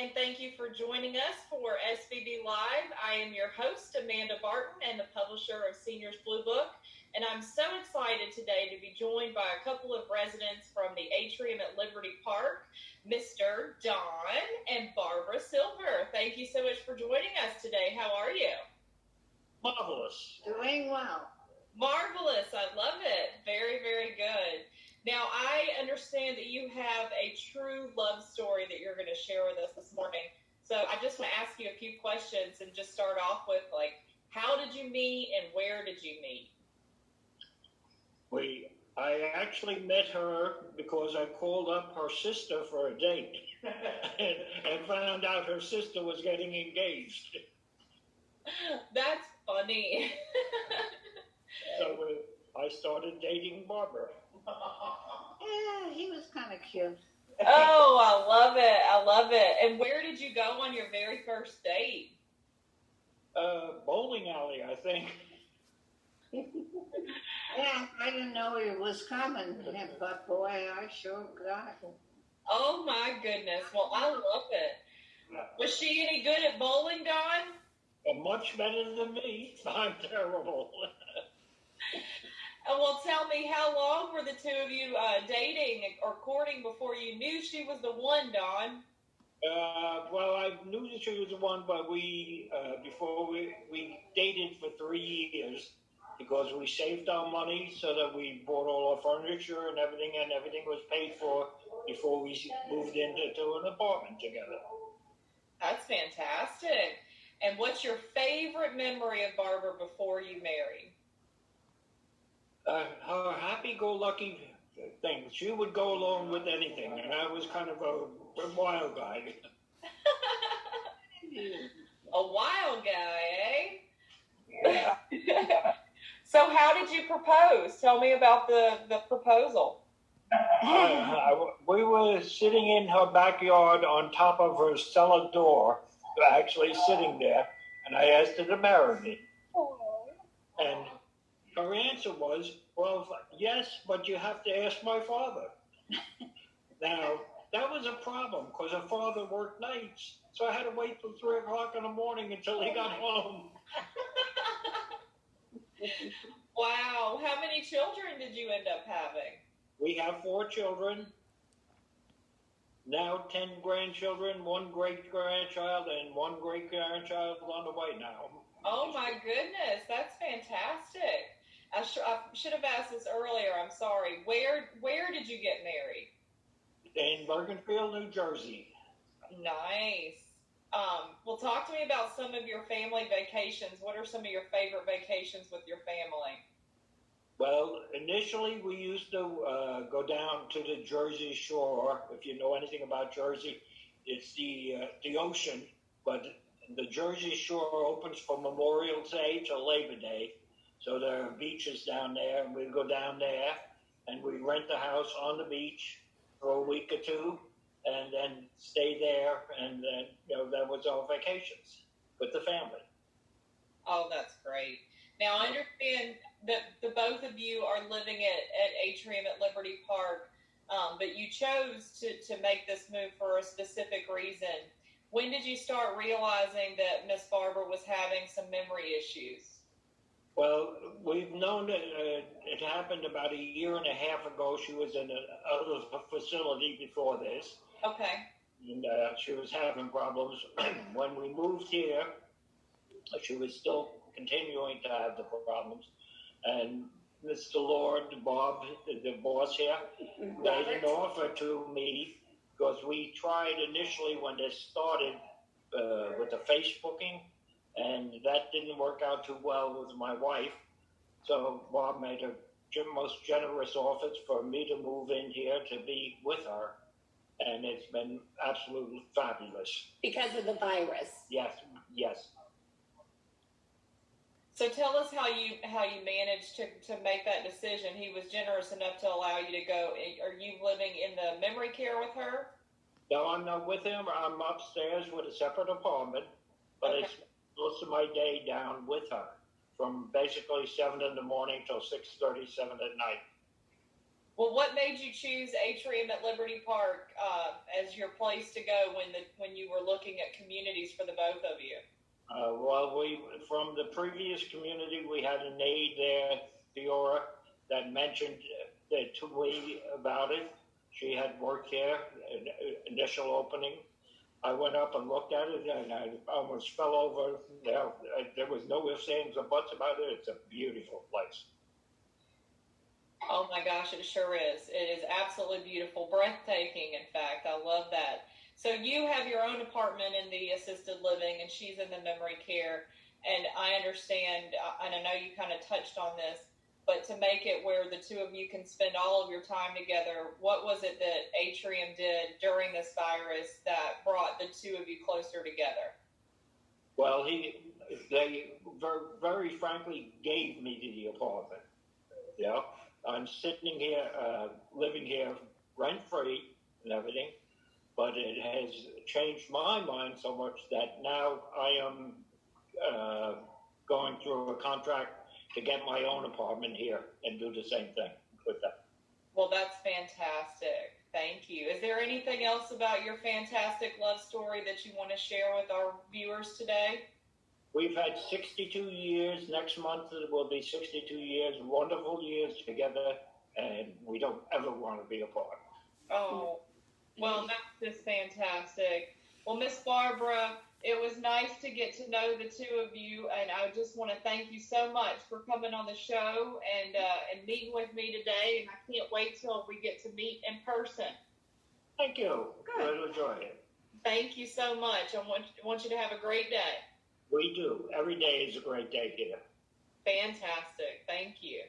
and thank you for joining us for SVB Live. I am your host, Amanda Barton, and the publisher of Seniors Blue Book. And I'm so excited today to be joined by a couple of residents from the Atrium at Liberty Park, Mr. Don and Barbara Sylver. Thank you so much for joining us today. How are you? Marvelous. Doing well. Marvelous. I love it. Very, very good. Now, I understand that you have a true love story that you're going to share with us this morning. So I just want to ask you a few questions and just start off with, how did you meet and where did you meet? I actually met her because I called up her sister for a date and found out her sister was getting engaged. That's funny. So I started dating Barbara. Yeah, he was kind of cute. Oh, I love it. I love it. And where did you go on your very first date? Bowling alley, I think. Yeah, I didn't know he was coming, but boy, I sure got him. Oh my goodness. Well, I love it. Was she any good at bowling, Don? Much better than me. I'm terrible. Well, tell me, how long were the two of you dating or courting before you knew she was the one, Don? Well, I knew that she was the one, but before we dated for 3 years because we saved our money so that we bought all our furniture and everything was paid for before we moved into an apartment together. That's fantastic. And what's your favorite memory of Barbara before you married? Her happy-go-lucky thing. She would go along with anything, and I was kind of a wild guy. A wild guy, eh? Yeah. So how did you propose? Tell me about the proposal. We were sitting in her backyard on top of her cellar door, actually sitting there, and I asked her to marry me. And her answer was, well, yes, but you have to ask my father. Now, that was a problem because her father worked nights, so I had to wait till 3 o'clock in the morning until he got home. Wow. How many children did you end up having? We have 4 children, now 10 grandchildren, 1 great-grandchild, and 1 great-grandchild on the way now. Oh, my goodness. That's fantastic. I should have asked this earlier. I'm sorry. Where did you get married? In Bergenfield, New Jersey. Nice. Well, talk to me about some of your family vacations. What are some of your favorite vacations with your family? Well, initially we used to go down to the Jersey Shore. If you know anything about Jersey, it's the ocean, but the Jersey Shore opens from Memorial Day to Labor Day. So there are beaches down there, and we'd go down there, and we'd rent a house on the beach for a week or two, and then stay there, and then, that was our vacations with the family. Oh, that's great. Now, I understand that the both of you are living at Atrium at Liberty Park, but you chose to make this move for a specific reason. When did you start realizing that Miss Barbara was having some memory issues? Well, we've known that it happened about 1.5 years ago. She was in another facility before this. Okay. And she was having problems. When we moved here, she was still continuing to have the problems. And Mr. Lord, Bob, the boss here, made an offer to me because we tried initially when this started with the Facebooking, and that didn't work out too well with my wife. So Bob made a most generous offers for me to move in here to be with her. And it's been absolutely fabulous. Because of the virus. Yes. So tell us how you managed to make that decision. He was generous enough to allow you to go. Are you living in the memory care with her? No, I'm not with him. I'm upstairs with a separate apartment, but Okay. It's most of my day down with her from basically 7 in the morning till 6:37 at night. Well, what made you choose Atrium at Liberty Park as your place to go when you were looking at communities for the both of you? Well, from the previous community, we had an aide there, Theora, that mentioned to me about it. She had worked there, initial opening. I went up and looked at it, and I almost fell over. There was no ifs, ands, or buts about it. It's a beautiful place. Oh my gosh, it sure is. It is absolutely beautiful, breathtaking, in fact. I love that. So you have your own apartment in the assisted living, and she's in the memory care. And I understand, and I know you kind of touched on this, but to make it where the two of you can spend all of your time together, what was it that Atrium did during this virus that brought the two of you closer together? Well, they very frankly gave me the apartment. Yeah, I'm sitting here, living here rent-free and everything, but it has changed my mind so much that now I am going through a contract to get my own apartment here and do the same thing with them. Well, that's fantastic. Thank you. Is there anything else about your fantastic love story that you want to share with our viewers today? We've had 62 years. Next month it will be 62 years, wonderful years together, and we don't ever want to be apart. Oh, well, that's just fantastic. Well, Miss Barbara, it was nice to get to know the two of you, and I just want to thank you so much for coming on the show and meeting with me today, and I can't wait till we get to meet in person. Thank you. Good. Really enjoy it. Thank you so much. I want you to have a great day. We do. Every day is a great day here. Fantastic. Thank you.